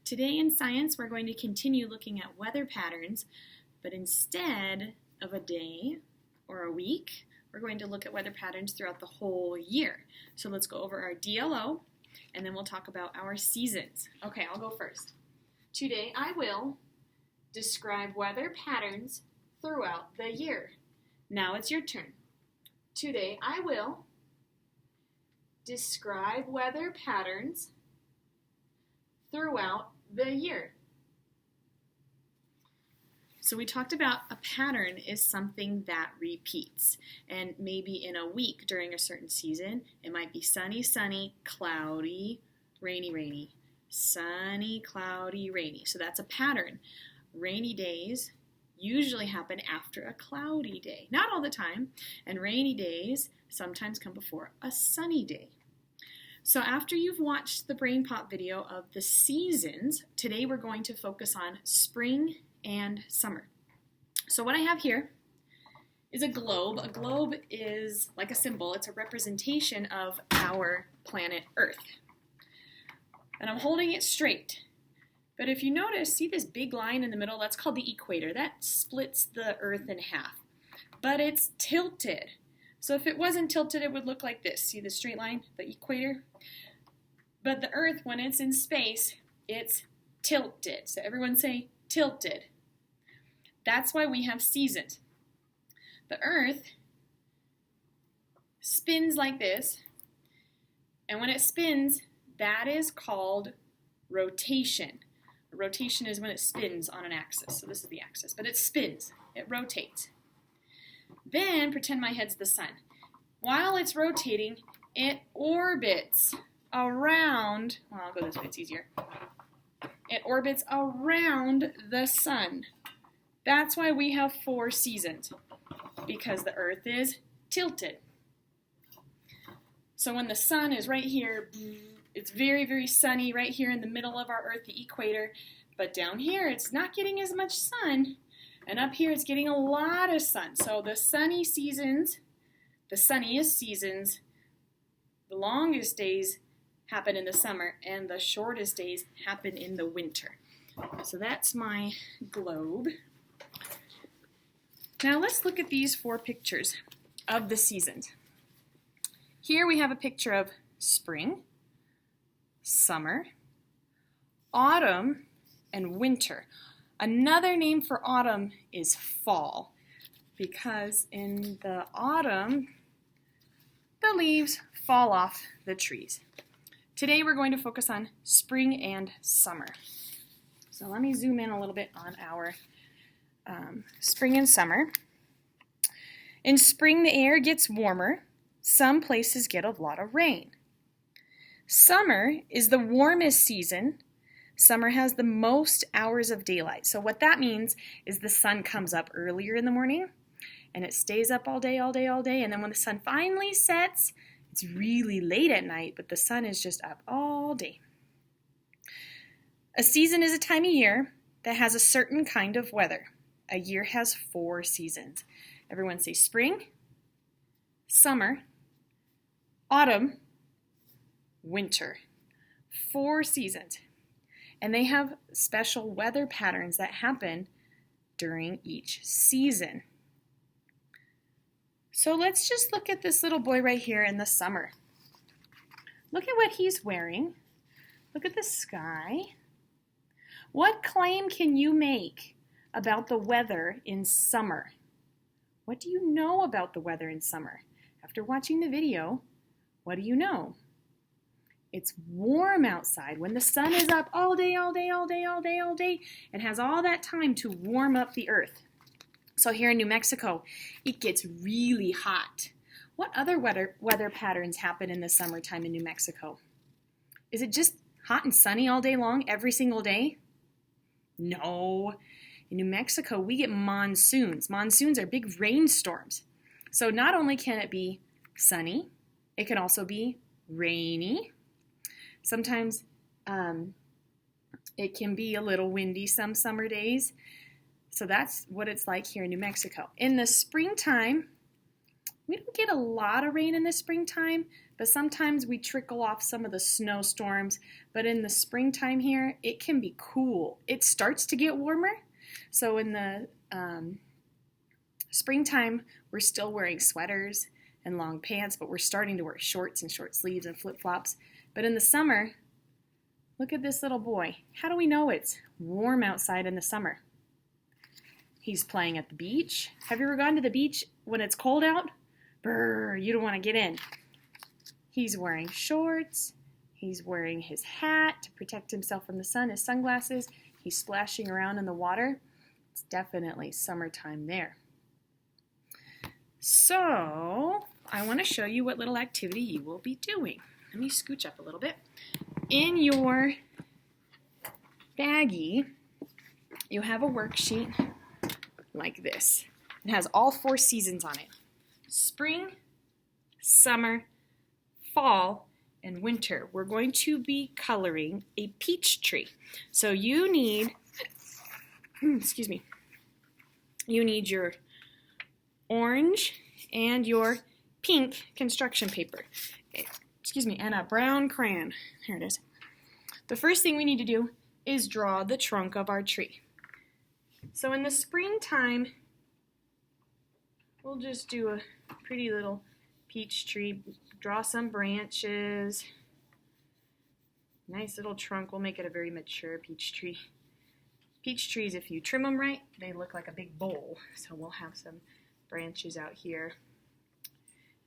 Today in science, we're going to continue looking at weather patterns, but instead of a day or a week, we're going to look at weather patterns throughout the whole year. So let's go over our DLO, and then we'll talk about our seasons. Okay, I'll go first. Today I will describe weather patterns throughout the year. Now it's your turn. Today I will describe weather patterns throughout the year. So we talked about a pattern is something that repeats, and maybe in a week during a certain season, it might be sunny, sunny, cloudy, rainy, rainy, sunny, cloudy, rainy. So that's a pattern. Rainy days usually happen after a cloudy day. Not all the time, and rainy days sometimes come before a sunny day. So after you've watched the Brain Pop video of the seasons, today we're going to focus on spring and summer. So what I have here is a globe. A globe is like a symbol. It's a representation of our planet Earth. And I'm holding it straight. But if you notice, see this big line in the middle? That's called the equator. That splits the Earth in half. But it's tilted. So if it wasn't tilted, it would look like this. See the straight line, the equator? But the Earth, when it's in space, it's tilted. So everyone say tilted. That's why we have seasons. The Earth spins like this, and when it spins, that is called rotation. Rotation is when it spins on an axis. So this is the axis, but it spins. It rotates. Then pretend my head's the sun. While it's rotating, it orbits around, well, I'll go this way, it's easier. It orbits around the sun. That's why we have 4 seasons, because the Earth is tilted. So when the sun is right here, it's very, very sunny right here in the middle of our Earth, the equator, but down here it's not getting as much sun. And up here it's getting a lot of sun. So the sunniest seasons, the longest days happen in the summer, and the shortest days happen in the winter. So that's my globe. Now let's look at these 4 pictures of the seasons. Here we have a picture of spring, summer, autumn, and winter. Another name for autumn is fall, because in the autumn, the leaves fall off the trees. Today we're going to focus on spring and summer. So let me zoom in a little bit on our spring and summer. In spring, the air gets warmer. Some places get a lot of rain. Summer is the warmest season. Summer has the most hours of daylight. So what that means is the sun comes up earlier in the morning and it stays up all day, all day, all day. And then when the sun finally sets, it's really late at night, but the sun is just up all day. A season is a time of year that has a certain kind of weather. A year has 4 seasons. Everyone say spring, summer, autumn, winter. 4 seasons. And they have special weather patterns that happen during each season. So let's just look at this little boy right here in the summer. Look at what he's wearing. Look at the sky. What claim can you make about the weather in summer? What do you know about the weather in summer? After watching the video, what do you know? It's warm outside. When the sun is up all day, all day, all day, all day, all day, it has all that time to warm up the earth. So here in New Mexico, it gets really hot. What other weather patterns happen in the summertime in New Mexico? Is it just hot and sunny all day long, every single day? No. In New Mexico, we get monsoons. Monsoons are big rainstorms. So not only can it be sunny, it can also be rainy. Sometimes it can be a little windy some summer days. So that's what it's like here in New Mexico. In the springtime, We don't get a lot of rain in the springtime, but sometimes we trickle off some of the snowstorms. But in the springtime here, it can be cool. It starts to get warmer. So in the springtime, we're still wearing sweaters and long pants, but we're starting to wear shorts and short sleeves and flip-flops. But in the summer, look at this little boy. How do we know it's warm outside in the summer? He's playing at the beach. Have you ever gone to the beach when it's cold out? Brr, you don't want to get in. He's wearing shorts. He's wearing his hat to protect himself from the sun, his sunglasses. He's splashing around in the water. It's definitely summertime there. So, I want to show you what little activity you will be doing. Let me scooch up a little bit. In your baggie, you have a worksheet like this. It has all 4 seasons on it. Spring, summer, fall, and winter. We're going to be coloring a peach tree. So you need, you need your orange and your pink construction paper. And a brown crayon. Here it is. The first thing we need to do is draw the trunk of our tree. So in the springtime, we'll just do a pretty little peach tree. Draw some branches. Nice little trunk. We'll make it a very mature peach tree. Peach trees, if you trim them right, they look like a big bowl. So we'll have some branches out here.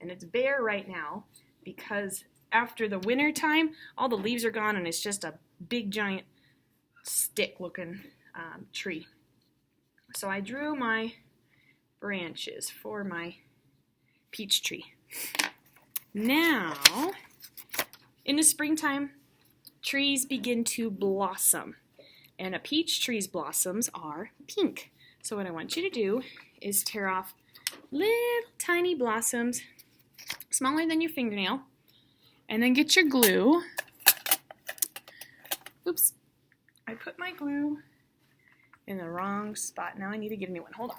And it's bare right now because after the winter time, all the leaves are gone and it's just a big giant stick looking tree. So I drew my branches for my peach tree. Now, in the springtime, trees begin to blossom. And a peach tree's blossoms are pink. So what I want you to do is tear off little tiny blossoms, smaller than your fingernail, and then get your glue. Oops, I put my glue in the wrong spot. Now I need to get a new one. Hold on.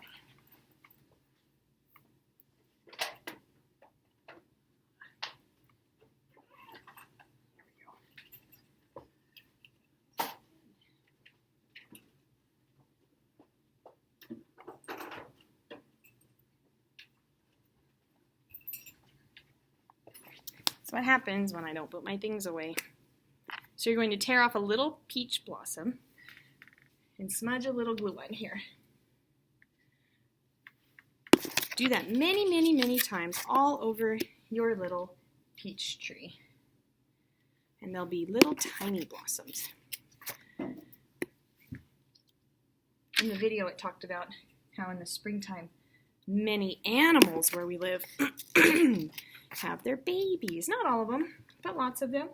What happens when I don't put my things away. So you're going to tear off a little peach blossom and smudge a little glue on here. Do that many, many, many times all over your little peach tree. And there'll be little tiny blossoms. In the video it talked about how in the springtime many animals where we live have their babies. Not all of them, but lots of them.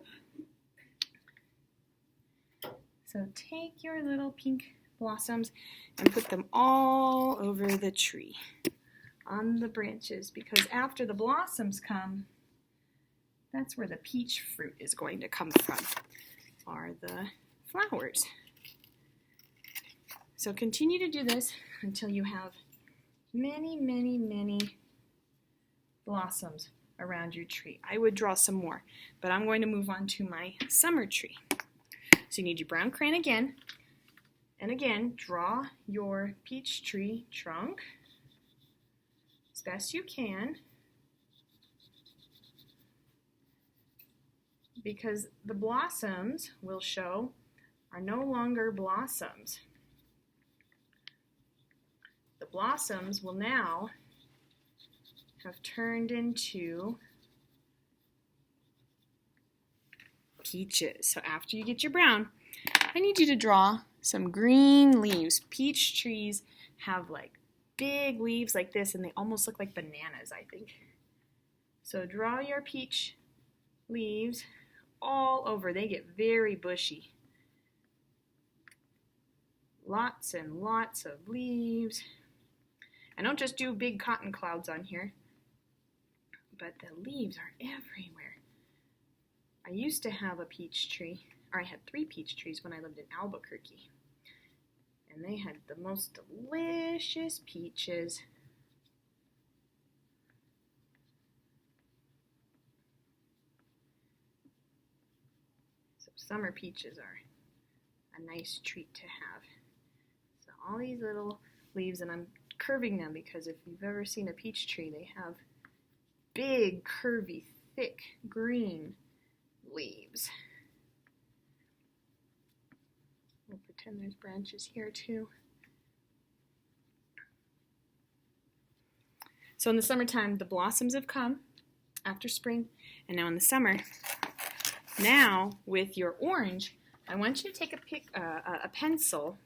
So take your little pink blossoms and put them all over the tree on the branches, because after the blossoms come, that's where the peach fruit is going to come from, are the flowers. So continue to do this until you have many, many, many blossoms around your tree. I would draw some more, but I'm going to move on to my summer tree. So you need your brown crayon again, and again, draw your peach tree trunk as best you can, because the blossoms will show are no longer blossoms. The blossoms will now have turned into peaches. So after you get your brown, I need you to draw some green leaves. Peach trees have like big leaves like this, and they almost look like bananas, I think. So draw your peach leaves all over. They get very bushy. Lots and lots of leaves. I don't just do big cotton clouds on here, but the leaves are everywhere. I used to have a peach tree, or I had 3 peach trees when I lived in Albuquerque. And they had the most delicious peaches. summer peaches are a nice treat to have. So all these little leaves, and I'm curving them because if you've ever seen a peach tree, they have big, curvy, thick, green leaves. We'll pretend there's branches here too. So in the summertime, the blossoms have come after spring, and now in the summer, now with your orange, I want you to take a pencil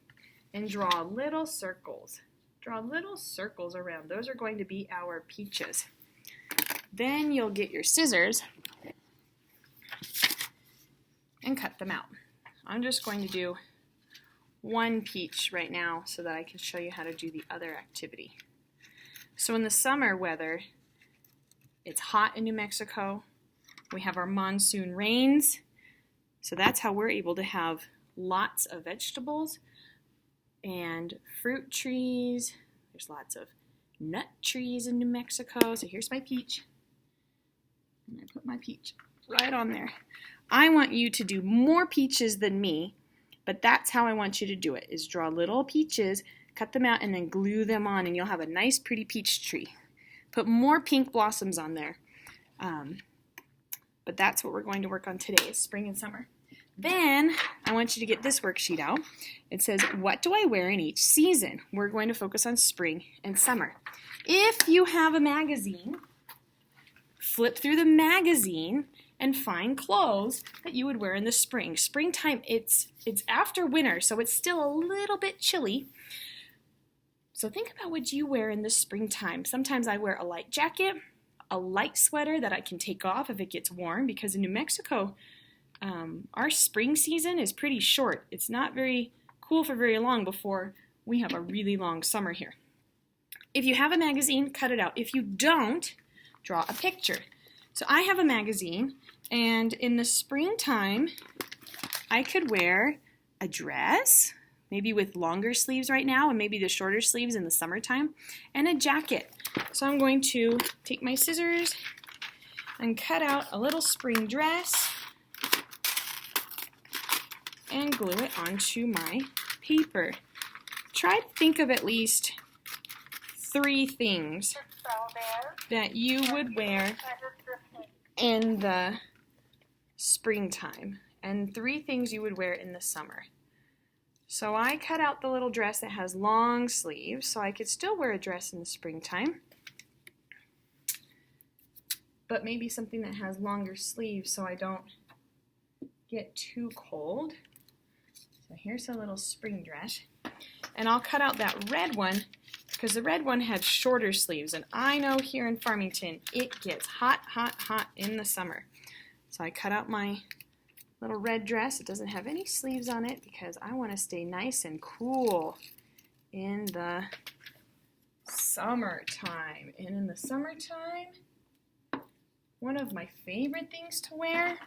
and draw little circles. Draw little circles around. Those are going to be our peaches. Then you'll get your scissors and cut them out. I'm just going to do one peach right now so that I can show you how to do the other activity. So in the summer weather, it's hot in New Mexico. We have our monsoon rains. So that's how we're able to have lots of vegetables and fruit trees. There's lots of nut trees in New Mexico. So here's my peach. And I put my peach right on there. I want you to do more peaches than me, but that's how I want you to do it, is draw little peaches, cut them out, and then glue them on, and you'll have a nice, pretty peach tree. Put more pink blossoms on there. But that's what we're going to work on today, is spring and summer. Then I want you to get this worksheet out. It says, what do I wear in each season? We're going to focus on spring and summer. If you have a magazine, flip through the magazine and find clothes that you would wear in the spring. Springtime, it's after winter, so it's still a little bit chilly. So think about what you wear in the springtime. Sometimes I wear a light jacket, a light sweater that I can take off if it gets warm, because in New Mexico, our spring season is pretty short. It's not very cool for very long before we have a really long summer here. If you have a magazine, cut it out. If you don't, draw a picture. So I have a magazine, and in the springtime, I could wear a dress, maybe with longer sleeves right now, and maybe the shorter sleeves in the summertime, and a jacket. So I'm going to take my scissors and cut out a little spring dress and glue it onto my paper. Try to think of at least 3 things that you would wear in the springtime and 3 things you would wear in the summer. So I cut out the little dress that has long sleeves, so I could still wear a dress in the springtime, but maybe something that has longer sleeves so I don't get too cold. So here's a little spring dress. And I'll cut out that red one because the red one had shorter sleeves, and I know here in Farmington it gets hot, hot, hot in the summer. So I cut out my little red dress. It doesn't have any sleeves on it because I want to stay nice and cool in the summertime. And in the summertime, one of my favorite things to wear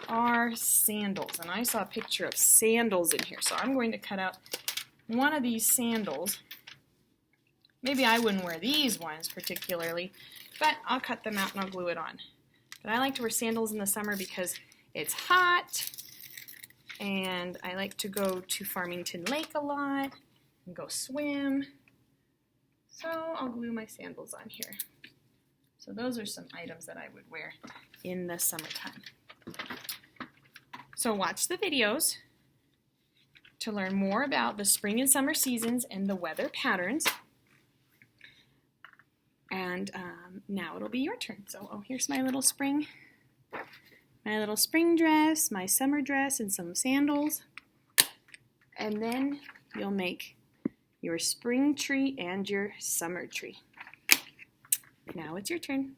are sandals. And I saw a picture of sandals in here, so I'm going to cut out one of these sandals. Maybe I wouldn't wear these ones particularly, but I'll cut them out and I'll glue it on. But I like to wear sandals in the summer because it's hot, and I like to go to Farmington Lake a lot and go swim. So I'll glue my sandals on here. So those are some items that I would wear in the summertime. So watch the videos to learn more about the spring and summer seasons and the weather patterns. And now it'll be your turn. So here's my little spring dress, my summer dress, and some sandals. And then you'll make your spring tree and your summer tree. Now it's your turn.